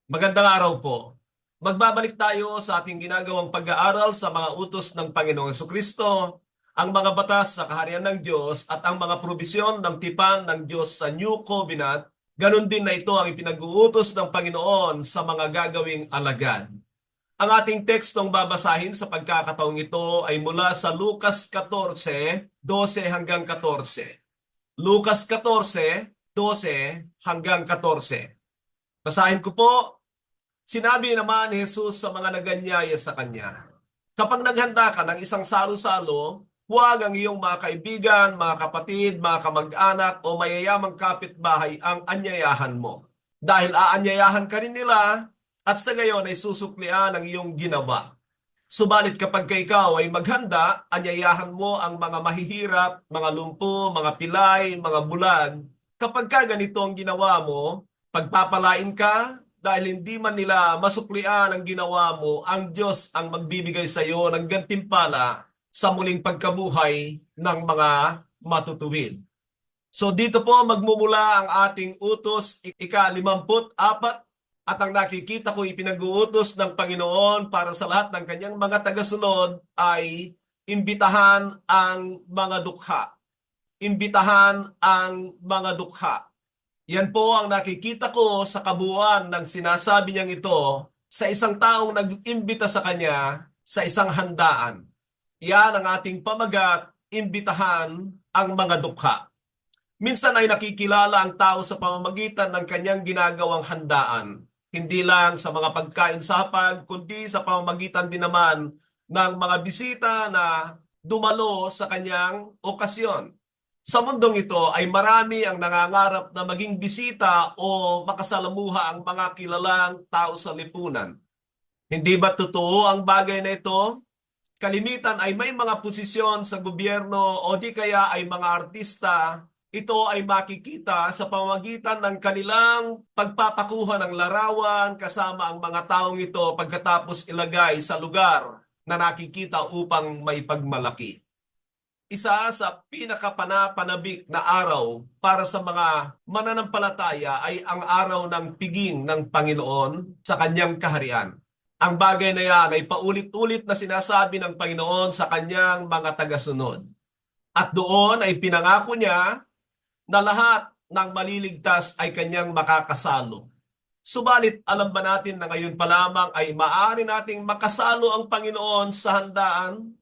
Magandang araw po. Magbabalik tayo sa ating ginagawang pag-aaral sa mga utos ng Panginoong Jesucristo, ang mga batas sa kaharian ng Diyos at ang mga probisyon ng tipan ng Diyos sa New Covenant. Ganon din na ito ang ipinag-uutos ng Panginoon sa mga gagawing alagad. Ang ating tekstong babasahin sa pagkakataong ito ay mula sa Lucas 14:12 hanggang 14. Lucas 14:12 hanggang 14. Basahin ko po. Sinabi naman ni Jesus sa mga naganyaya sa kanya, kapag naghanda ka ng isang salo-salo, huwag ang iyong mga kaibigan, mga kapatid, mga kamag-anak o mayayamang kapitbahay ang anyayahan mo. Dahil aanyayahan ka rin nila at sa gayon ay susuklian ang iyong ginawa. Subalit kapag ikaw ay maghanda, anyayahan mo ang mga mahihirap, mga lumpo, mga pilay, mga bulag. Kapag ka ganito ang ginawa mo, pagpapalain ka dahil hindi man nila masuklian ang ginawa mo, ang Diyos ang magbibigay sa iyo ng gantimpala sa muling pagkabuhay ng mga matutuwid. So dito po magmumula ang ating utos ika-54 at ang nakikita ko ipinag-uutos ng Panginoon para sa lahat ng kanyang mga tagasunod ay imbitahan ang mga dukha. Imbitahan ang mga dukha. Yan po ang nakikita ko sa kabuuan ng sinasabi niyang ito sa isang taong nag-imbita sa kanya sa isang handaan. Yan ang ating pamagat, imbitahan ang mga dukha. Minsan ay nakikilala ang tao sa pamamagitan ng kanyang ginagawang handaan. Hindi lang sa mga pagkain sa hapag, kundi sa pamamagitan din naman ng mga bisita na dumalo sa kanyang okasyon. Sa mundong ito ay marami ang nangangarap na maging bisita o makasalamuha ang mga kilalang tao sa lipunan. Hindi ba totoo ang bagay na ito? Kalimitan ay may mga posisyon sa gobyerno o di kaya ay mga artista. Ito ay makikita sa pamamagitan ng kanilang pagpapakuha ng larawan kasama ang mga taong ito pagkatapos ilagay sa lugar na nakikita upang may pagmalaki. Isa sa pinakapanapanabik na araw para sa mga mananampalataya ay ang araw ng piging ng Panginoon sa kanyang kaharian. Ang bagay na yan ay paulit-ulit na sinasabi ng Panginoon sa kanyang mga tagasunod. At doon ay pinangako niya na lahat ng maliligtas ay kanyang makakasalo. Subalit alam ba natin na ngayon pa lamang ay maaari nating makasalo ang Panginoon sa handaan?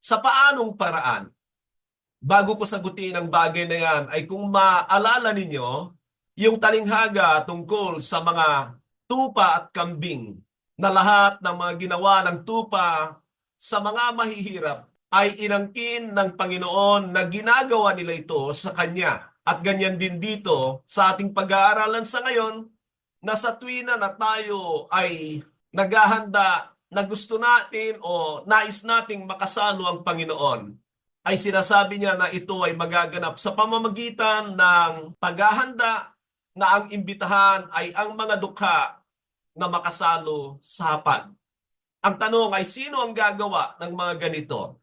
Sa paanong paraan? Bago ko sagutin ang bagay na yan ay kung maalala ninyo yung talinghaga tungkol sa mga tupa at kambing na lahat ng mga ginawa ng tupa sa mga mahihirap ay inangkin ng Panginoon na ginagawa nila ito sa Kanya. At ganyan din dito sa ating pag-aaralan sa ngayon na sa tuwina na tayo ay naghahanda na gusto natin o nais nating makasalo ang Panginoon, ay sinasabi niya na ito ay magaganap sa pamamagitan ng paghahanda na ang imbitahan ay ang mga dukha na makasalo sa hapag. Ang tanong ay sino ang gagawa ng mga ganito?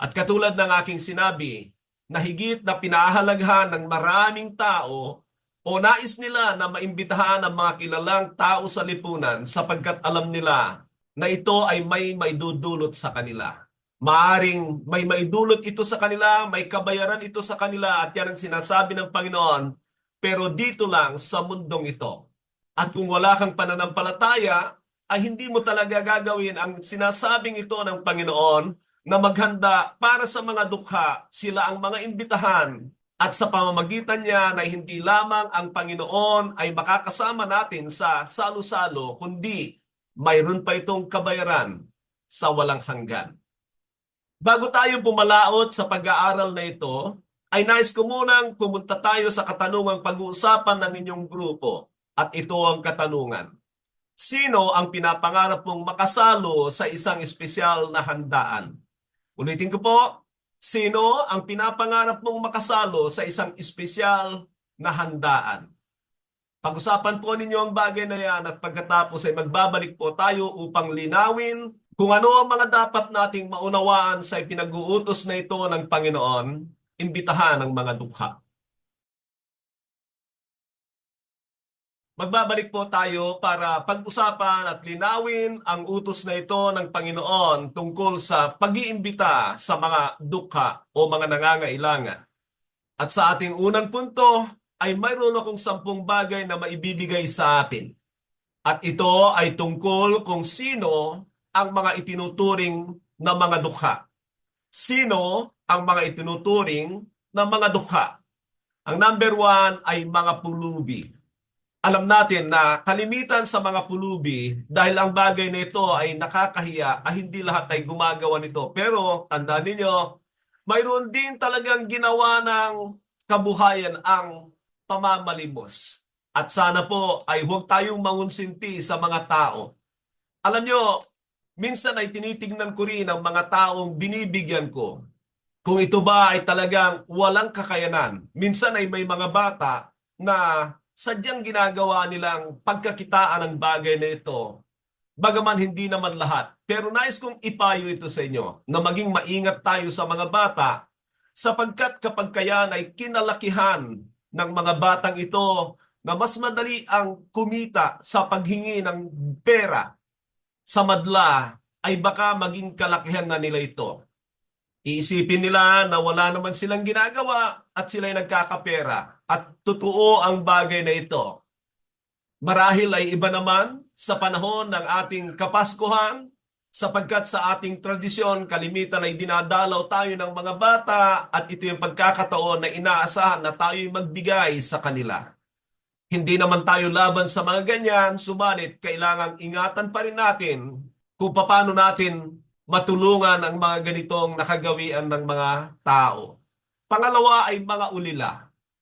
At katulad ng aking sinabi, na higit na pinahahalagahan ng maraming tao o nais nila na maimbitahan ang mga kilalang tao sa lipunan sapagkat alam nila na ito ay may maidudulot sa kanila. Maaring may maidulot ito sa kanila, may kabayaran ito sa kanila at yan ang sinasabi ng Panginoon, pero dito lang sa mundong ito. At kung wala kang pananampalataya, ay hindi mo talaga gagawin ang sinasabing ito ng Panginoon na maghanda para sa mga dukha, sila ang mga imbitahan. At sa pamamagitan niya na hindi lamang ang Panginoon ay makakasama natin sa salo-salo, kundi mayroon pa itong kabayaran sa walang hanggan. Bago tayo pumalaot sa pag-aaral na ito, ay nais ko munang pumunta tayo sa katanungang pag-uusapan ng inyong grupo. At ito ang katanungan. Sino ang pinapangarap mong makasalo sa isang espesyal na handaan? Ulitin ko po, sino ang pinapangarap mong makasalo sa isang espesyal na handaan? Pag-usapan po ninyo ang bagay na yan at pagkatapos ay magbabalik po tayo upang linawin kung ano ang mga dapat nating maunawaan sa ipinag-uutos na ito ng Panginoon, imbitahan ang mga dukha. Magbabalik po tayo para pag-usapan at linawin ang utos na ito ng Panginoon tungkol sa pag-iimbita sa mga dukha o mga nangangailangan. At sa ating unang punto ay mayroon akong 10 bagay na maibibigay sa atin. At ito ay tungkol kung sino ang mga itinuturing na mga dukha. Sino ang mga itinuturing na mga dukha? Ang number 1 ay mga pulubi. Alam natin na kalimitan sa mga pulubi, dahil ang bagay na ito ay nakakahiya, ay hindi lahat ay gumagawa nito. Pero tandaan ninyo, mayroon din talagang ginawa ng kabuhayan ang pamamalimos. At sana po ay huwag tayong mangunsinti sa mga tao. Alam nyo, minsan ay tinitingnan ko rin ang mga taong binibigyan ko. Kung ito ba ay talagang walang kakayanan. Minsan ay may mga bata na sadyang ginagawa nilang pagkakitaan ng bagay na ito. Bagaman hindi naman lahat. Pero nais kong ipayo ito sa inyo na maging maingat tayo sa mga bata sapagkat kapag kayan ay kinalakihan ng mga batang ito na mas madali ang kumita sa paghingi ng pera sa madla ay baka maging kalakihan na nila ito. Iisipin nila na wala naman silang ginagawa at sila'y nagkakapera. At totoo ang bagay na ito. Marahil ay iba naman sa panahon ng ating Kapaskuhan sapagkat sa ating tradisyon kalimitan ay dinadalaw tayo ng mga bata at ito yung pagkakataon na inaasahan na tayo'y magbigay sa kanila. Hindi naman tayo laban sa mga ganyan, subalit kailangang ingatan pa rin natin kung paano natin matulungan ang mga ganitong nakagawian ng mga tao. Pangalawa ay mga ulila.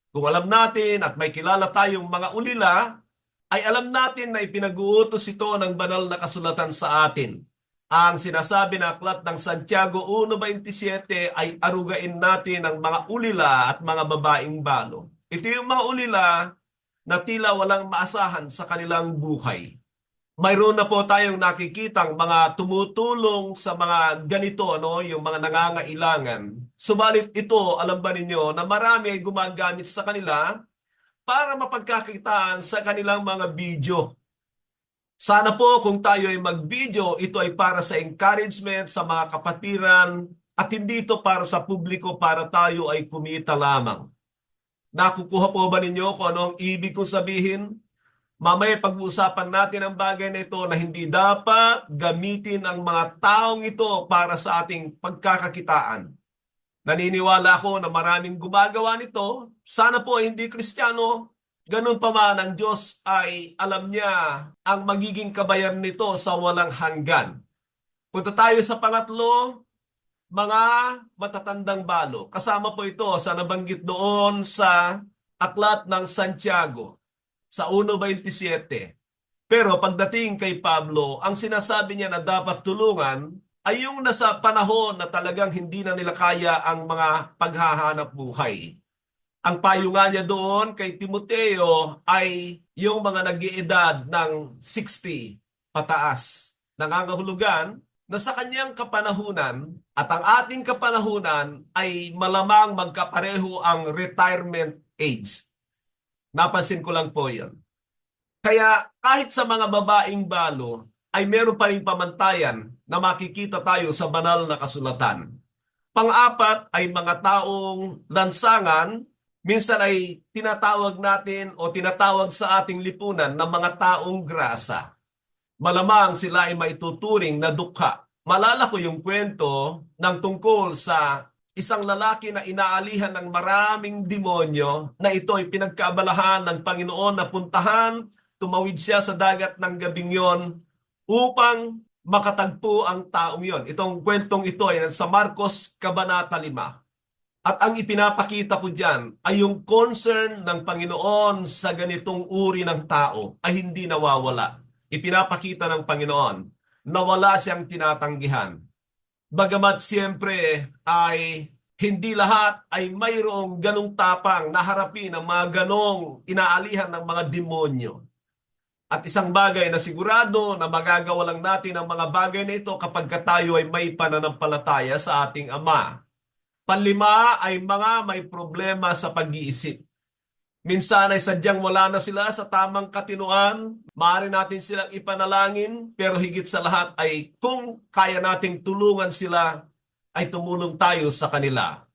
Kung alam natin at may kilala tayong mga ulila, ay alam natin na ipinag-uutos ito ng banal na kasulatan sa atin. Ang sinasabi na aklat ng Santiago 1:27 ay arugain natin ang mga ulila at mga babaeng balo. Ito yung mga ulila na tila walang maasahan sa kanilang buhay. Mayroon na po tayong nakikitang mga tumutulong sa mga ganito, yung mga nangangailangan. Subalit ito, alam ba ninyo na marami ay gumagamit sa kanila para mapagkakitaan sa kanilang mga video. Sana po kung tayo ay mag-video, ito ay para sa encouragement sa mga kapatiran at hindi ito para sa publiko para tayo ay kumita lamang. Nakukuha po ba ninyo kung ano ang ibig kong sabihin? Mamaya pag-uusapan natin ang bagay na ito na hindi dapat gamitin ang mga taong ito para sa ating pagkakakitaan. Naniniwala ako na maraming gumagawa nito. Sana po ay hindi Kristiyano. Ganun pa man ang Diyos ay alam niya ang magiging kabayaran nito sa walang hanggan. Punta tayo sa pangatlo, mga matatandang balo. Kasama po ito sa nabanggit doon sa aklat ng Santiago sa 1:27. Pero pagdating kay Pablo, ang sinasabi niya na dapat tulungan ay yung nasa panahon na talagang hindi na nila kaya ang mga paghahanap buhay. Ang payo nga niya doon kay Timoteo ay yung mga nag-iedad ng 60 pataas. Nangangahulugan na sa kanyang kapanahunan at ang ating kapanahunan ay malamang magkapareho ang retirement age. Napansin ko lang po yun. Kaya kahit sa mga babaeng balo, ay meron pa rin pamantayan na makikita tayo sa banal na kasulatan. Pang-apat ay mga taong lansangan, minsan ay tinatawag natin o tinatawag sa ating lipunan na mga taong grasa. Malamang sila ay maituturing na dukha. Malala ko yung kwento ng tungkol sa isang lalaki na inaalihan ng maraming demonyo na ito ay pinagkaabalahan ng Panginoon na puntahan, tumawid siya sa dagat ng gabing yon upang makatagpo ang taong yon. Itong kwentong ito ay sa Marcos Kabanata 5. At ang ipinapakita ko dyan ay yung concern ng Panginoon sa ganitong uri ng tao ay hindi nawawala. Ipinapakita ng Panginoon na wala siyang tinatanggihan. Bagamat siyempre ay hindi lahat ay mayroong ganong tapang na harapin ang mga ganong inaalihan ng mga demonyo. At isang bagay na sigurado na magagawa lang natin ang mga bagay na ito kapag tayo ay may pananampalataya sa ating Ama. Panlima ay mga may problema sa pag-iisip. Minsan ay sadyang wala na sila sa tamang katinuan. Maaari natin silang ipanalangin, pero higit sa lahat ay kung kaya nating tulungan sila, ay tumulong tayo sa kanila.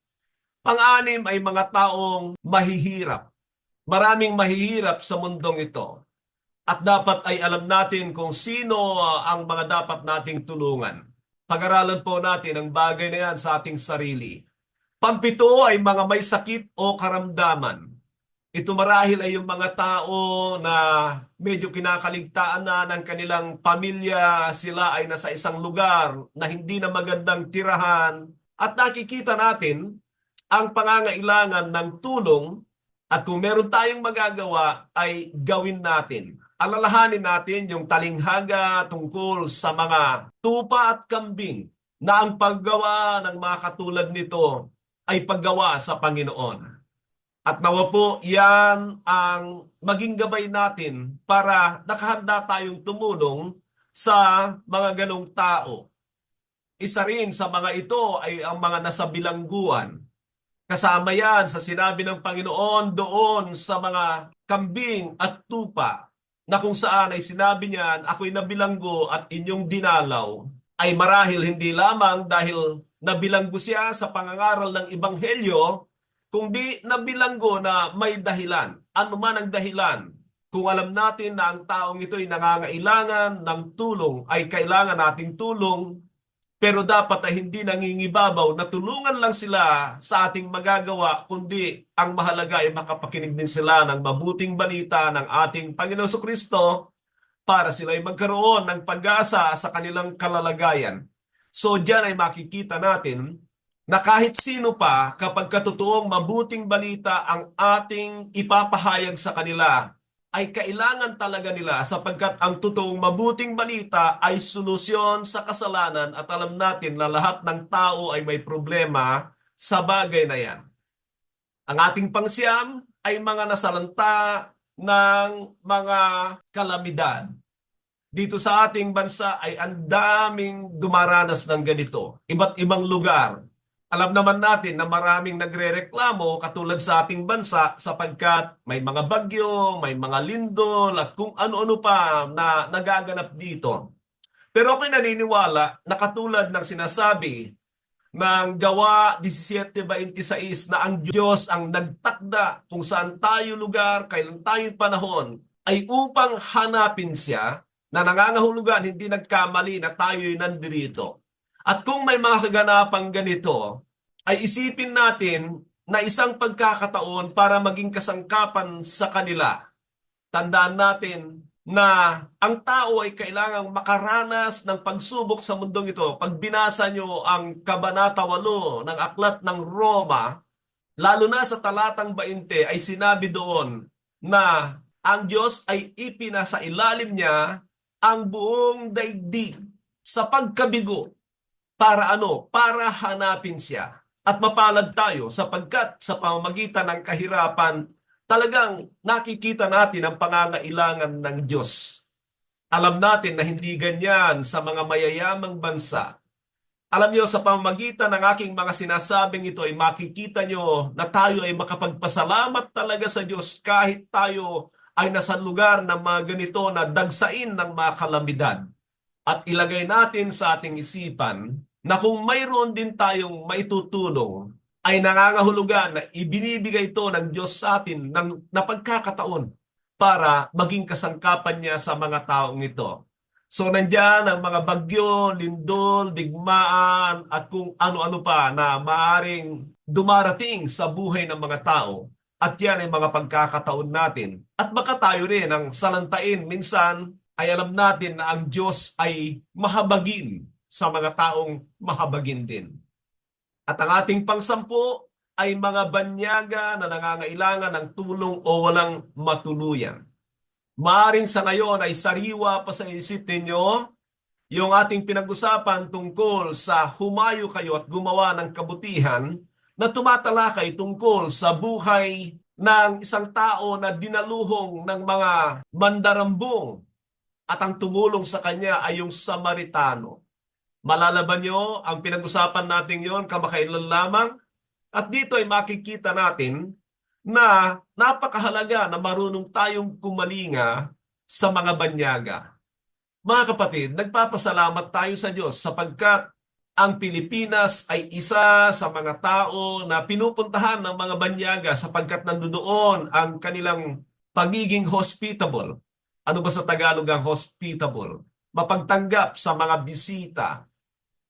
Pang-anim ay mga taong mahihirap. Maraming mahihirap sa mundong ito. At dapat ay alam natin kung sino ang mga dapat nating tulungan. Pag-aralan po natin ang bagay na yan sa ating sarili. Pampito ay mga may sakit o karamdaman. Ito marahil ay yung mga tao na medyo kinakaligtaan na ng kanilang pamilya, sila ay nasa isang lugar na hindi na magandang tirahan at nakikita natin ang pangangailangan ng tulong at kung meron tayong magagawa ay gawin natin. Alalahanin natin yung talinghaga tungkol sa mga tupa at kambing na ang paggawa ng mga katulad nito ay paggawa sa Panginoon. At nawa po, yan ang maging gabay natin para nakahanda tayong tumulong sa mga ganong tao. Isa rin sa mga ito ay ang mga nasa bilangguan. Kasama yan sa sinabi ng Panginoon doon sa mga kambing at tupa na kung saan ay sinabi niyan, ako'y nabilanggo at inyong dinalaw, ay marahil hindi lamang dahil nabilanggo siya sa pangangaral ng Ebanghelyo, kundi nabilanggo na may dahilan. Ano man ang dahilan? Kung alam natin na ang taong ito ay nangangailangan ng tulong, ay kailangan nating tulong, pero dapat ay hindi nangingibabaw na tulungan lang sila sa ating magagawa, kundi ang mahalaga ay makapakinig din sila ng mabuting balita ng ating Panginoong Jesucristo para sila ay magkaroon ng pag-asa sa kanilang kalalagayan. So diyan ay makikita natin na kahit sino pa, kapag katotoong mabuting balita ang ating ipapahayag sa kanila, ay kailangan talaga nila sapagkat ang totoong mabuting balita ay solusyon sa kasalanan at alam natin na lahat ng tao ay may problema sa bagay na yan. Ang ating pangsyam ay mga nasalanta ng mga kalamidad. Dito sa ating bansa ay ang daming dumaranas ng ganito. Iba't ibang lugar. Alam naman natin na maraming nagrereklamo katulad sa ating bansa sapagkat may mga bagyo, may mga lindol at kung ano-ano pa na nagaganap dito. Pero ako'y naniniwala na katulad ng sinasabi ng Gawa 17:26 na ang Diyos ang nagtakda kung saan tayo lugar, kailan tayo panahon, ay upang hanapin siya na nangangahulugan hindi nagkamali na tayo'y nandirito. At kung may mga kaganapang ganito, ay isipin natin na isang pagkakataon para maging kasangkapan sa kanila. Tandaan natin na ang tao ay kailangang makaranas ng pagsubok sa mundong ito. Pag binasa nyo ang Kabanata 8 ng Aklat ng Roma, lalo na sa talatang 20 ay sinabi doon na ang Diyos ay ipinasa ilalim niya ang buong daigdig sa pagkabigo. Para ano? Para hanapin siya. At mapalad tayo sapagkat sa pamamagitan ng kahirapan, talagang nakikita natin ang pangangailangan ng Diyos. Alam natin na hindi ganyan sa mga mayayamang bansa. Alam niyo, sa pamamagitan ng aking mga sinasabing ito ay makikita niyo na tayo ay makapagpasalamat talaga sa Diyos kahit tayo ay nasa lugar ng mga ganito na dagsain ng mga kalamidad. At ilagay natin sa ating isipan na kung mayroon din tayong maitutulong, ay nangangahulugan na ibinibigay ito ng Diyos sa atin ng pagkakataon para maging kasangkapan niya sa mga taong ito. So nandyan ang mga bagyo, lindol, digmaan at kung ano-ano pa na maaring dumarating sa buhay ng mga tao. At yan ay mga pagkakataon natin. At baka tayo rin ang salantain minsan ay alam natin na ang Diyos ay mahabagin sa mga taong mahabagin din. At ang ating pangsampu ay mga banyaga na nangangailangan ng tulong o walang matuluyan. Maaring sa ngayon ay sariwa pa sa isip ninyo yung ating pinag-usapan tungkol sa humayo kayo at gumawa ng kabutihan na tumatalakay tungkol sa buhay ng isang tao na dinaluhong ng mga mandarambong at ang tumulong sa kanya ay yung Samaritano. Malalaban nyo ang pinag-usapan natin yon kamakailan lamang at dito ay makikita natin na napakahalaga na marunong tayong kumalinga sa mga banyaga. Mga kapatid, nagpapasalamat tayo sa Diyos sapagkat ang Pilipinas ay isa sa mga tao na pinupuntahan ng mga banyaga sapagkat nandoon ang kanilang pagiging hospitable. Ano ba sa Tagalog ang hospitable? Mapagtanggap sa mga bisita,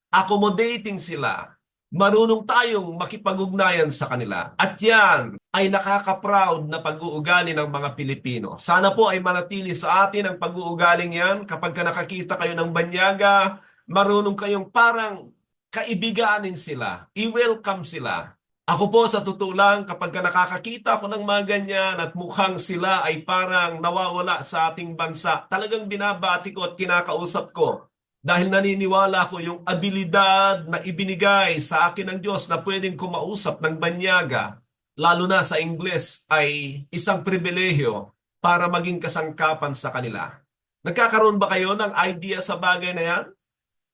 accommodating sila, marunong tayong makipag-ugnayan sa kanila. At yan ay nakaka-proud na pag-uugali ng mga Pilipino. Sana po ay manatili sa atin ang pag-uugaling yan. Kapag nakakita kayo ng banyaga, marunong kayong parang kaibiganin sila, i-welcome sila. Ako po sa totoo lang, kapag nakakakita ko ng mga ganyan at mukhang sila ay parang nawawala sa ating bansa, talagang binabati ko at kinakausap ko. Dahil naniniwala ko yung abilidad na ibinigay sa akin ng Diyos na pwedeng kumausap ng banyaga, lalo na sa Ingles, ay isang pribilehyo para maging kasangkapan sa kanila. Nagkakaroon ba kayo ng idea sa bagay na yan?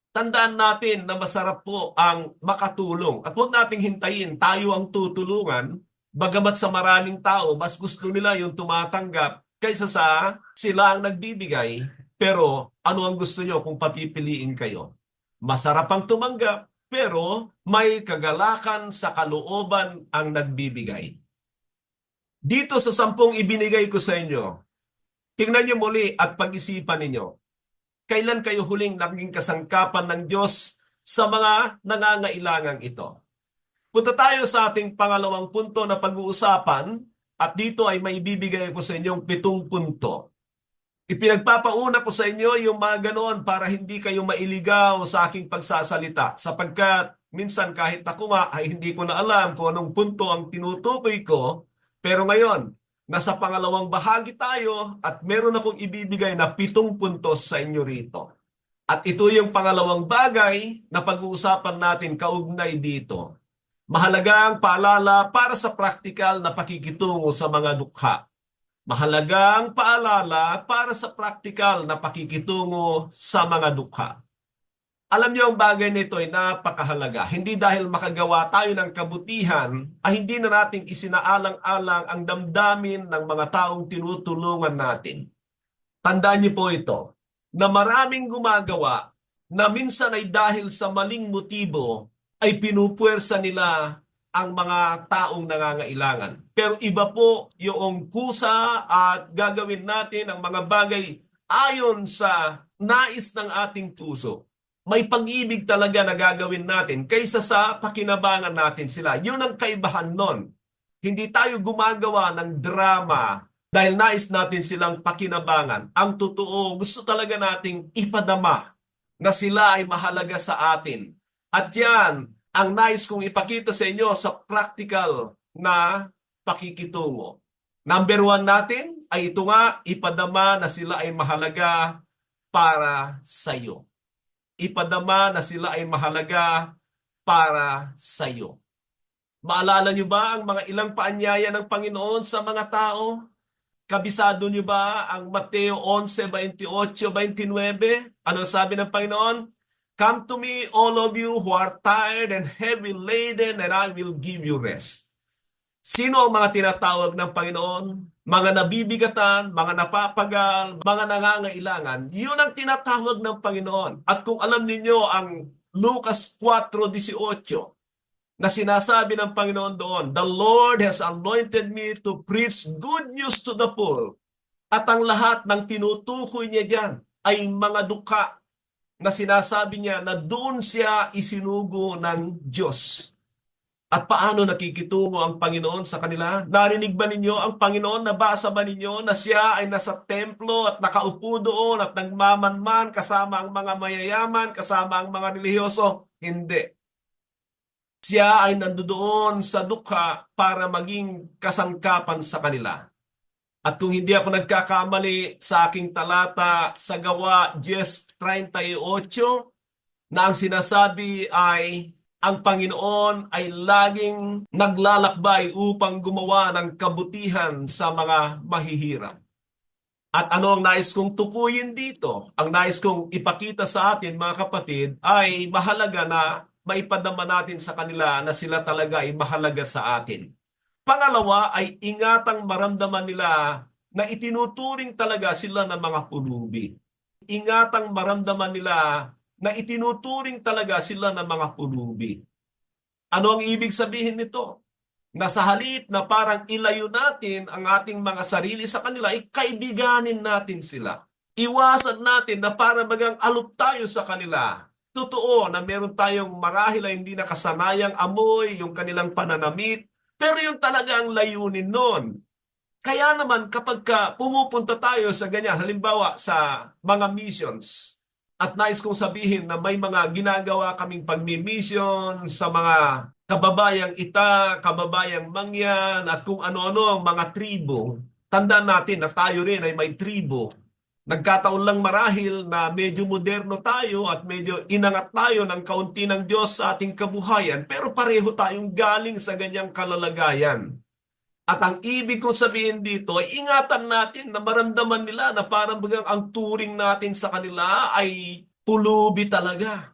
Tandaan natin na masarap po ang makatulong. At huwag nating hintayin tayo ang tutulungan, bagamat sa maraming tao, mas gusto nila yung tumatanggap kaysa sa sila ang nagbibigay. Pero ano ang gusto nyo kung papipiliin kayo? Masarap ang tumanggap, pero may kagalakan sa kalooban ang nagbibigay. Dito sa 10 ibinigay ko sa inyo, tingnan nyo muli at pag-isipan ninyo. Kailan kayo huling naging kasangkapan ng Diyos sa mga nangangailangang ito? Punta tayo sa ating pangalawang punto na pag-uusapan at dito ay maibibigay ko sa inyong 7 punto. Ipinagpapauna ko sa inyo yung mga ganoon para hindi kayo mailigaw sa aking pagsasalita sapagkat minsan kahit ako nga ay hindi ko na alam kung anong punto ang tinutukoy ko, pero ngayon, nasa pangalawang bahagi tayo at meron akong ibibigay na 7 puntos sa inyo rito. At ito yung pangalawang bagay na pag-uusapan natin kaugnay dito. Mahalagang paalala para sa praktikal na pakikitungo sa mga dukha. Mahalagang paalala para sa praktikal na pakikitungo sa mga dukha. Alam niyo ang bagay nito ay napakahalaga. Hindi dahil makagawa tayo ng kabutihan ay hindi na nating isinaalang-alang ang damdamin ng mga taong tinutulungan natin. Tandaan niyo po ito, na maraming gumagawa na minsan ay dahil sa maling motibo ay pinupuwersa nila ang mga taong nangangailangan. Pero iba po yung kusa at gagawin natin ang mga bagay ayon sa nais ng ating puso. May pag-ibig talaga na gagawin natin kaysa sa pakinabangan natin sila. Yun ang kaibahan nun. Hindi tayo gumagawa ng drama dahil nais natin silang pakinabangan. Ang totoo, gusto talaga nating ipadama na sila ay mahalaga sa atin. At yan, ang nais kong ipakita sa inyo sa practical na pakikitungo. Number 1 natin ay ito nga, ipadama na sila ay mahalaga para sa iyo. Ipadama na sila ay mahalaga para sa iyo. Maalala niyo ba ang mga ilang paanyaya ng Panginoon sa mga tao? Kabisado niyo ba ang Mateo 11:28-29? Ano sabi ng Panginoon? Come to me, all of you who are tired and heavy laden, and I will give you rest. Sino ang mga tinatawag ng Panginoon? Mga nabibigatan, mga napapagal, mga nangangailangan. Yun ang tinatawag ng Panginoon. At kung alam ninyo ang Lucas 4:18 na sinasabi ng Panginoon doon, The Lord has anointed me to preach good news to the poor. At ang lahat ng tinutukoy niya diyan ay mga dukha na sinasabi niya na doon siya isinugo ng Diyos. At paano nakikitungo ang Panginoon sa kanila? Narinig ba ninyo ang Panginoon? Nabasa ba ninyo na siya ay nasa templo at nakaupo doon at nagmamanman kasama ang mga mayayaman, kasama ang mga relihiyoso? Hindi. Siya ay nandoon sa dukha para maging kasangkapan sa kanila. At kung hindi ako nagkakamali sa aking talata sa Gawa 10:38, na ang sinasabi ay ang Panginoon ay laging naglalakbay upang gumawa ng kabutihan sa mga mahihirap. At ano ang nais kong tukuyin dito? Ang nais kong ipakita sa atin, mga kapatid, ay mahalaga na maipadama natin sa kanila na sila talaga ay mahalaga sa atin. Pangalawa ay ingatang maramdaman nila na itinuturing talaga sila ng mga pulubi. Ingatang maramdaman nila na itinuturing talaga sila ng mga pulubi. Ano ang ibig sabihin nito? Na sa halip na parang ilayo natin ang ating mga sarili sa kanila, ay kaibiganin natin sila. Iwasan natin na para bagang aloof tayo sa kanila. Totoo na meron tayong marahil ay hindi nakasanayang amoy, yung kanilang pananamit, pero yung talagang layunin nun. Kaya naman kapag pumupunta tayo sa ganyan, halimbawa sa mga missions, at nais kong sabihin na may mga ginagawa kaming pagmi-mission sa mga kababayang Ita, kababayang Mangyan, at kung ano-ano ang mga tribo. Tandaan natin na tayo rin ay may tribo. Nagkataon lang marahil na medyo moderno tayo at medyo inangat tayo ng kaunti ng Diyos sa ating kabuhayan, pero pareho tayong galing sa ganyang kalalagayan. At ang ibig kong sabihin dito ay ingatan natin na maramdaman nila na parang bagang ang turing natin sa kanila ay pulubi talaga.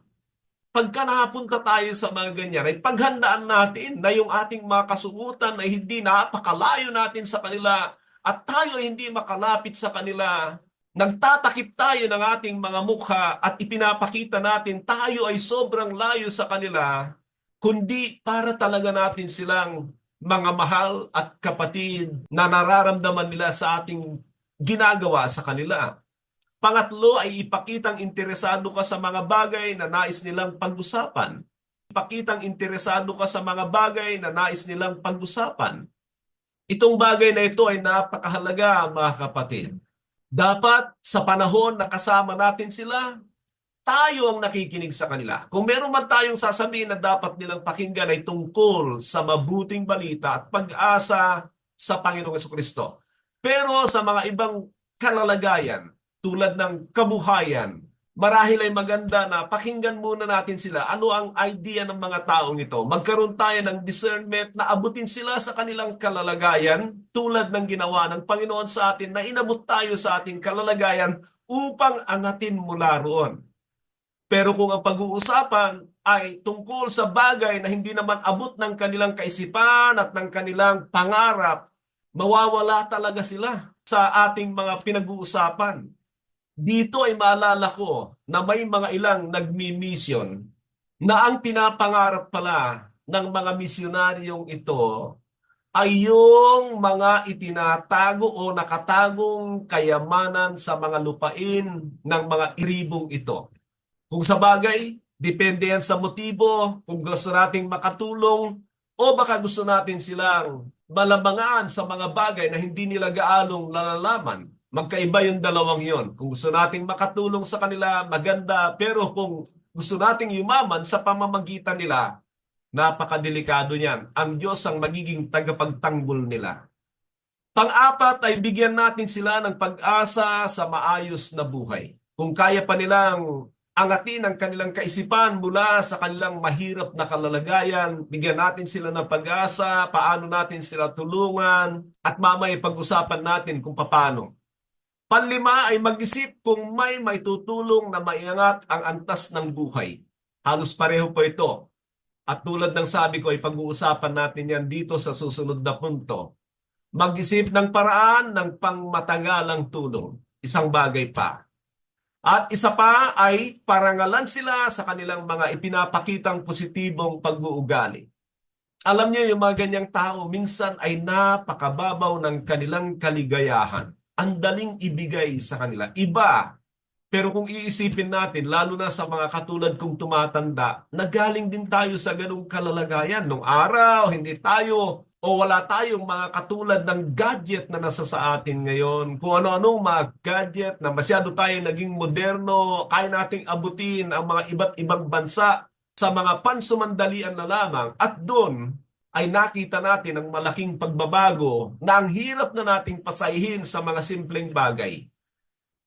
Pagka napunta tayo sa mga ganyan, ay paghandaan natin na yung ating mga kasuotan ay hindi napakalayo natin sa kanila at tayo ay hindi makalapit sa kanila. Nagtatakip tayo ng ating mga mukha at ipinapakita natin tayo ay sobrang layo sa kanila, kundi para talaga natin silang mga mahal at kapatid na nararamdaman nila sa ating ginagawa sa kanila. Pangatlo ay ipakitang interesado ka sa mga bagay na nais nilang pag-usapan. Ipakitang interesado ka sa mga bagay na nais nilang pag-usapan. Itong bagay na ito ay napakahalaga, mga kapatid. Dapat sa panahon na kasama natin sila, tayo ang nakikinig sa kanila. Kung meron man tayong sasabihin na dapat nilang pakinggan ay tungkol sa mabuting balita at pag-asa sa Panginoong Jesucristo. Pero sa mga ibang kalalagayan, tulad ng kabuhayan, marahil ay maganda na pakinggan muna natin sila. Ano ang idea ng mga taong ito? Magkaroon tayo ng discernment na abutin sila sa kanilang kalalagayan tulad ng ginawa ng Panginoon sa atin na inabot tayo sa ating kalalagayan upang angatin mula roon. Pero kung ang pag-uusapan ay tungkol sa bagay na hindi naman abot ng kanilang kaisipan at ng kanilang pangarap, mawawala talaga sila sa ating mga pinag-uusapan. Dito ay maalala ko na may mga ilang nagmi-mission na ang pinapangarap pala ng mga misyonaryong ito ay yung mga itinatago o nakatagong kayamanan sa mga lupain ng mga iribong ito. Kung sa bagay, depende yan sa motibo, kung gusto nating makatulong o baka gusto natin silang malamangaan sa mga bagay na hindi nila gaalong nalalaman. Magkaiba yung dalawang yon. Kung gusto nating makatulong sa kanila, maganda. Pero kung gusto nating yumaman sa pamamagitan nila, napakadelikado niyan. Ang Diyos ang magiging tagapagtanggol nila. Pang-apat ay bigyan natin sila ng pag-asa sa maayos na buhay. Kung kaya pa nilang angatin ang kanilang kaisipan mula sa kanilang mahirap na kalalagayan, bigyan natin sila ng pag-asa, paano natin sila tulungan, at mamaya pag-usapan natin kung paano. Panlima ay mag-isip kung may maitutulong na maiangat ang antas ng buhay. Halos pareho po ito. At tulad ng sabi ko, ay pag-uusapan natin yan dito sa susunod na punto. Mag-isip ng paraan ng pangmatagalang tulong. Isang bagay pa. At isa pa ay parangalan sila sa kanilang mga ipinapakitang positibong pag-uugali. Alam niyo yung mga ganyang tao, minsan ay napakababaw ng kanilang kaligayahan. Ang daling ibigay sa kanila. Iba. Pero kung iisipin natin, lalo na sa mga katulad kong tumatanda, nagaling din tayo sa ganung kalalagayan. Nung araw, hindi tayo o wala tayong mga katulad ng gadget na nasa sa atin ngayon. Kung ano-anong mga gadget na masyado tayong naging moderno, kaya nating abutin ang mga iba't ibang bansa sa mga pansumandalian na lamang. At doon ay nakita natin ang malaking pagbabago na ang hirap na nating pasahin sa mga simpleng bagay.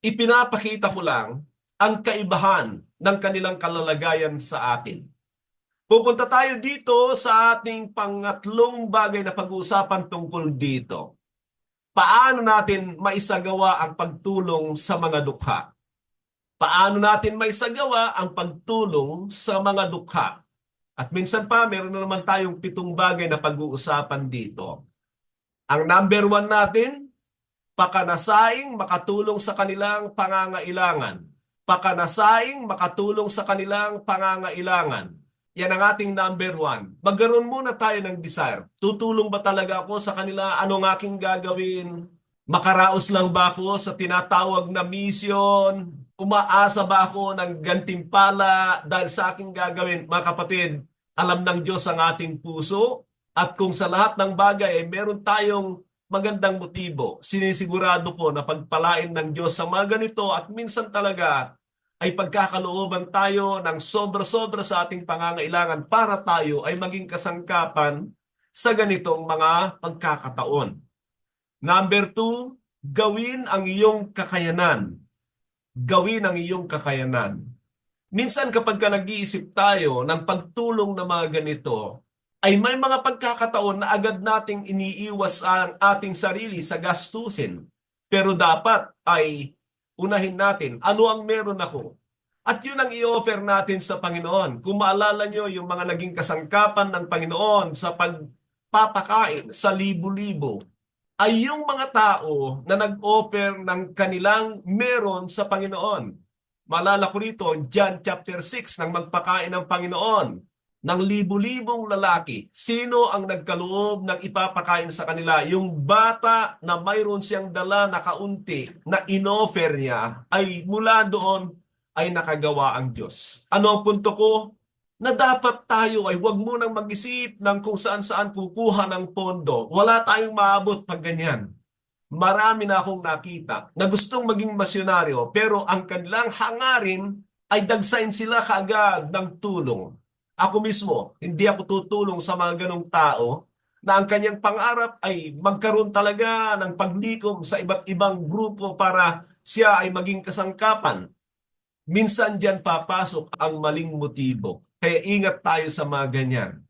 Ipinapakita ko lang ang kaibahan ng kanilang kalalagayan sa atin. Pupunta tayo dito sa ating pangatlong bagay na pag-uusapan tungkol dito. Paano natin maisagawa ang pagtulong sa mga dukha? Paano natin maisagawa ang pagtulong sa mga dukha? At minsan pa, meron na naman tayong 7 bagay na pag-uusapan dito. Ang number one natin, pakanasaing makatulong sa kanilang pangangailangan. Pakanasaing makatulong sa kanilang pangangailangan. Yan ang ating number one. Magkaroon muna tayo ng desire. Tutulong ba talaga ako sa kanila? Anong aking gagawin? Makaraos lang ba ako sa tinatawag na mission? Umaasa ba ako ng gantimpala dahil sa aking gagawin? Mga kapatid, alam ng Diyos ang ating puso. At kung sa lahat ng bagay ay meron tayong magandang motibo, sinisigurado ko na pagpalain ng Diyos sa mga ganito at minsan talaga ay pagkakalooban tayo ng sobra-sobra sa ating pangangailangan para tayo ay maging kasangkapan sa ganitong mga pagkakataon. Number two, gawin ang iyong kakayanan. Gawin ang iyong kakayanan. Minsan kapag nag-iisip tayo ng pagtulong na mga ganito, ay may mga pagkakataon na agad nating iniiwas ang ating sarili sa gastusin. Pero dapat ay unahin natin, ano ang meron ako? At yun ang i-offer natin sa Panginoon. Kung maalala nyo yung mga naging kasangkapan ng Panginoon sa pagpapakain sa libo-libo, ay yung mga tao na nag-offer ng kanilang meron sa Panginoon. Maalala ko rito, John chapter 6, nang magpakain ng Panginoon ng libu-libong lalaki. Sino ang nagkaloob ng ipapakain sa kanila? Yung bata na mayroon siyang dala na kaunti na inoffer niya ay mula doon ay nakagawa ang Diyos. Ano ang punto ko? Na dapat tayo ay huwag munang mag-isip ng kung saan-saan kukuha ng pondo. Wala tayong maabot pag ganyan. Marami na akong nakita na gustong maging misyonaryo pero ang kanilang hangarin ay dagsain sila kaagad ng tulong. Ako mismo, hindi ako tutulong sa mga ganong tao na ang kanyang pangarap ay magkaroon talaga ng paglikom sa iba't ibang grupo para siya ay maging kasangkapan. Minsan diyan papasok ang maling motibo. Kaya ingat tayo sa mga ganyan.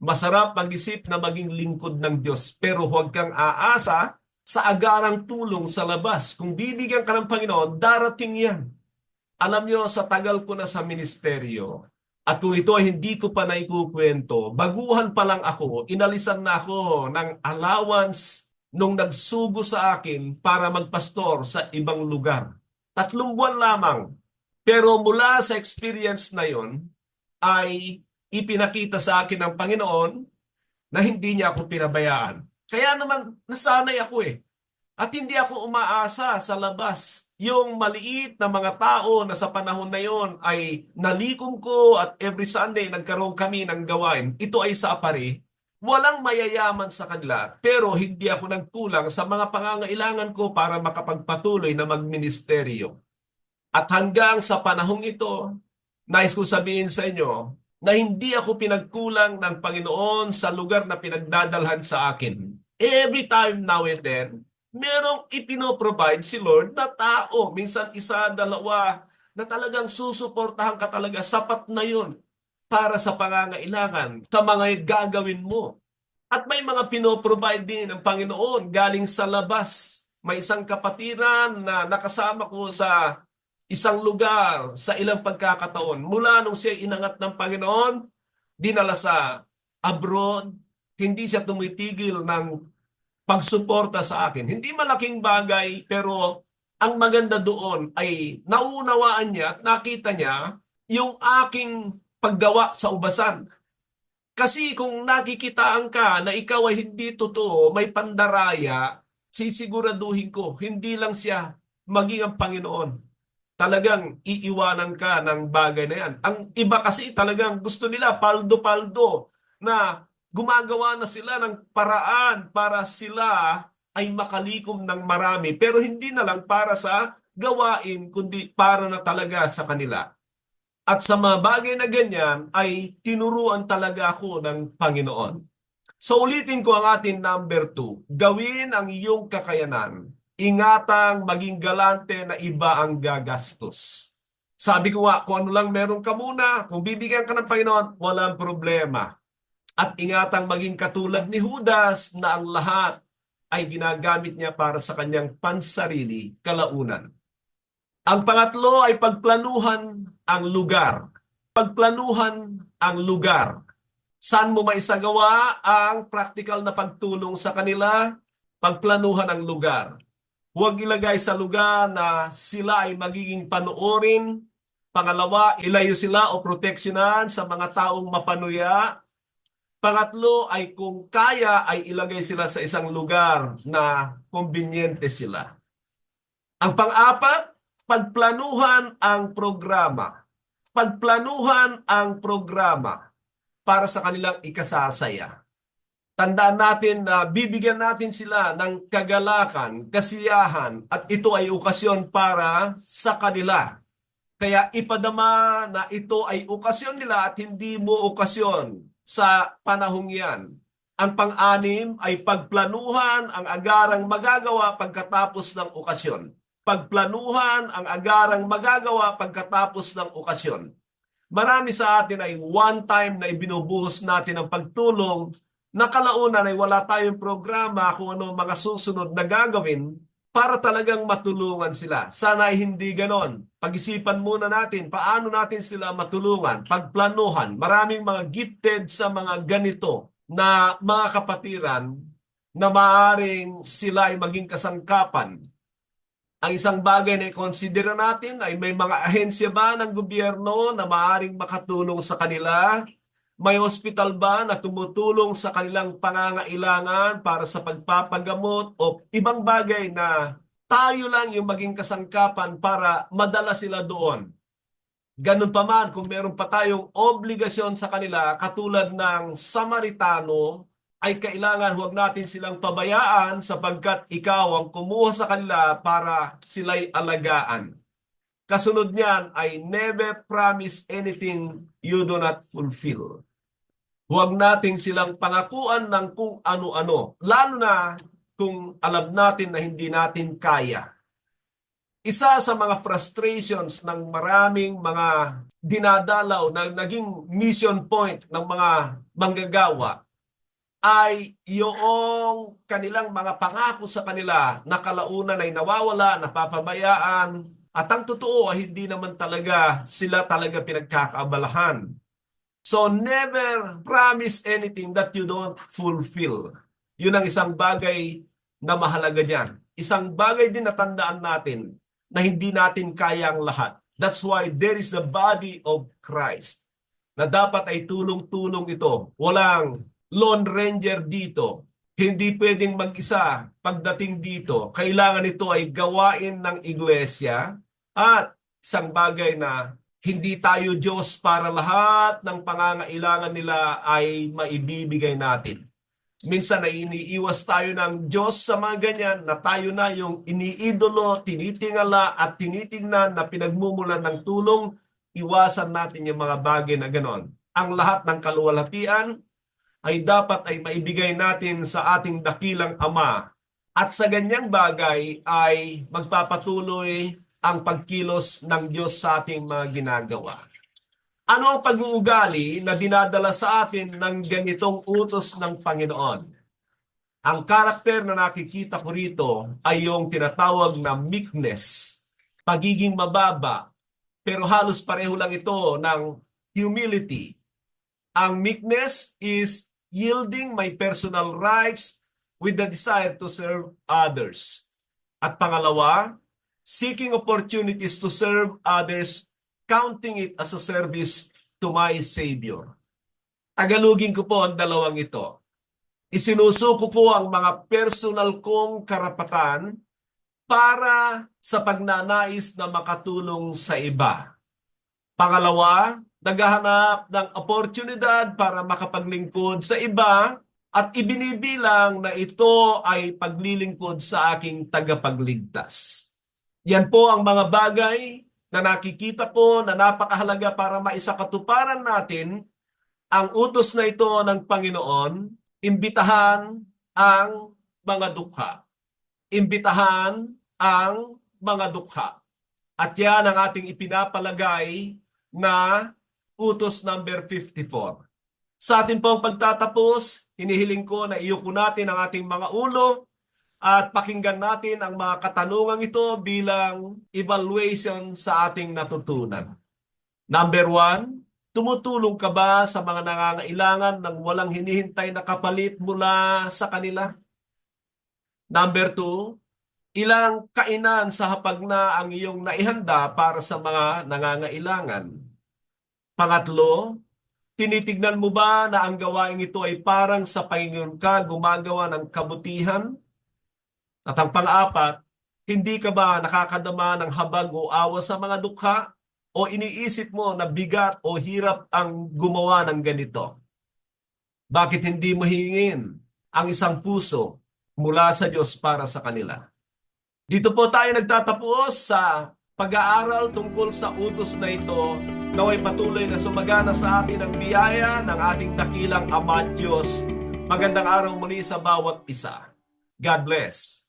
Masarap mag-isip na maging lingkod ng Diyos pero huwag kang aasa sa agarang tulong sa labas. Kung bibigyan ka ng Panginoon, darating yan. Alam nyo, sa tagal ko na sa ministeryo, at kung ito ay hindi ko pa naikukwento, baguhan pa lang ako, inalisan na ako ng allowance nung nagsugo sa akin para magpastor sa ibang lugar. 3 buwan lamang. Pero mula sa experience na yon, ay ipinakita sa akin ng Panginoon na hindi niya ako pinabayaan. Kaya naman nasanay ako eh. At hindi ako umaasa sa labas. Yung maliit na mga tao na sa panahon na yon ay nalikom ko at every Sunday nagkaroon kami ng gawain. Ito ay sa apari. Walang mayayaman sa kanila pero hindi ako nagkulang sa mga pangangailangan ko para makapagpatuloy na magministeryo. At hanggang sa panahong ito, nais ko sabihin sa inyo na hindi ako pinagkulang ng Panginoon sa lugar na pinagdadalhan sa akin. Every time now and then, merong ipinoprovide si Lord na tao. Minsan isa, dalawa, na talagang susuportahan ka talaga. Sapat na yun para sa pangangailangan, sa mga gagawin mo. At may mga pinoprovide din ng Panginoon galing sa labas. May isang kapatiran na nakasama ko sa isang lugar sa ilang pagkakataon. Mula nung siya inangat ng Panginoon, dinala sa abroad, hindi siya tumitigil ng pagsuporta sa akin. Hindi malaking bagay, pero ang maganda doon ay naunawaan niya at nakita niya yung aking paggawa sa ubasan. Kasi kung nakikitaan ka na ikaw ay hindi totoo, may pandaraya, sisiguraduhin ko, hindi lang siya maging ang Panginoon. Talagang iiwanan ka ng bagay na yan. Ang iba kasi talagang gusto nila paldo-paldo na gumagawa na sila ng paraan para sila ay makalikom ng marami. Pero hindi na lang para sa gawain, kundi para na talaga sa kanila. At sa mga bagay na ganyan ay tinuruan talaga ako ng Panginoon. So ulitin ko ang ating number 2. Gawin ang iyong kakayanan. Ingatang maging galante na iba ang gagastos. Sabi ko nga, kung ano lang meron ka muna, kung bibigyan ka ng Panginoon, walang problema. At ingatang maging katulad ni Judas na ang lahat ay ginagamit niya para sa kanyang pansarili kalaunan. Ang pangatlo ay pagplanuhan ang lugar. Pagplanuhan ang lugar. Saan mo maisagawa ang practical na pagtulong sa kanila? Pagplanuhan ang lugar. Huwag ilagay sa lugar na sila ay magiging panoorin. Pangalawa, ilayo sila o proteksyonan sa mga taong mapanuya. Pangatlo ay kung kaya ay ilagay sila sa isang lugar na kumbinyente sila. Ang pang-apat, pagplanuhan ang programa. Pagplanuhan ang programa para sa kanilang ikasasaya. Tandaan natin na bibigyan natin sila ng kagalakan, kasiyahan, at ito ay okasyon para sa kanila. Kaya ipadama na ito ay okasyon nila at hindi mo okasyon sa panahong yan. Ang pang-anim ay pagplanuhan ang agarang magagawa pagkatapos ng okasyon. Pagplanuhan ang agarang magagawa pagkatapos ng okasyon. Marami sa atin ay one time na ibinubuhos natin ang pagtulong na kalaunan ay wala tayong programa kung ano mga susunod na gagawin para talagang matulungan sila. Sana ay hindi ganon. Pag-isipan muna natin paano natin sila matulungan, pagplanuhan. Maraming mga gifted sa mga ganito na mga kapatiran na maaring sila ay maging kasangkapan. Ang isang bagay na i-consider natin ay may mga ahensya ba ng gobyerno na maaring makatulong sa kanila? May hospital ba na tumutulong sa kanilang pangangailangan para sa pagpapagamot o ibang bagay na tayo lang yung maging kasangkapan para madala sila doon? Ganun pa man, kung meron pa tayong obligasyon sa kanila, katulad ng Samaritano, ay kailangan huwag natin silang pabayaan sapagkat ikaw ang kumuha sa kanila para sila'y alagaan. Kasunod niyan ay never promise anything you do not fulfill. Huwag natin silang pangakuan ng kung ano-ano, lalo na kung alam natin na hindi natin kaya. Isa sa mga frustrations ng maraming mga dinadalaw na naging mission point ng mga manggagawa ay yung kanilang mga pangako sa kanila na kalaunan ay nawawala, napapabayaan, at ang totoo ay hindi naman talaga sila talaga pinagkakaabalahan. So never promise anything that you don't fulfill. Yun ang isang bagay na mahalaga dyan. Isang bagay din na tandaan natin na hindi natin kaya ang lahat. That's why there is the body of Christ na dapat ay tulong-tulong ito. Walang Lone Ranger dito. Hindi pwedeng mag-isa pagdating dito. Kailangan ito ay gawain ng iglesia at isang bagay na hindi tayo Diyos para lahat ng pangangailangan nila ay maibibigay natin. Minsan ay iniiwas tayo ng Diyos sa mga ganyan na tayo na yung iniidolo, tinitingala at tinitingnan na pinagmumulan ng tulong. Iwasan natin yung mga bagay na ganon. Ang lahat ng kaluwalhatian ay dapat ay maibigay natin sa ating dakilang Ama. At sa ganyang bagay ay magpapatuloy ang pagkilos ng Diyos sa ating mga ginagawa. Ano ang pag-uugali na dinadala sa atin ng ganitong utos ng Panginoon? Ang karakter na nakikita ko rito ay yung tinatawag na meekness, pagiging mababa, pero halos pareho lang ito ng humility. Ang meekness is yielding my personal rights with the desire to serve others. At pangalawa, seeking opportunities to serve others, counting it as a service to my Savior. Tagalogin ko po ang dalawang ito. Isinusuko ko ang mga personal kong karapatan para sa pagnanais na makatulong sa iba. Pangalawa, naghahanap ng oportunidad para makapaglingkod sa iba at ibinibilang na ito ay paglilingkod sa aking tagapagligtas. Yan po ang mga bagay na nakikita ko na napakahalaga para maisakatuparan natin ang utos na ito ng Panginoon, imbitahan ang mga dukha. Imbitahan ang mga dukha. At yan ang ating ipinapalagay na utos number 54. Sa ating pong pagtatapos, hinihiling ko na iyuko natin ang ating mga ulo at pakinggan natin ang mga katanungang ito bilang evaluation sa ating natutunan. Number 1, tumutulong ka ba sa mga nangangailangan ng walang hinihintay na kapalit mula sa kanila? Number two, ilang kainan sa hapag na ang iyong naihanda para sa mga nangangailangan? Pangatlo, tinitignan mo ba na ang gawaing ito ay parang sa Panginoon ka gumagawa ng kabutihan? At ang pang-apat, hindi ka ba nakakadama ng habag o awa sa mga dukha? O iniisip mo na bigat o hirap ang gumawa ng ganito? Bakit hindi mo hingin ang isang puso mula sa Diyos para sa kanila? Dito po tayo nagtatapos sa pag-aaral tungkol sa utos na ito. Naway patuloy na sumagana sa atin ang biyaya ng ating dakilang Ama at Diyos. Magandang araw muli sa bawat isa. God bless.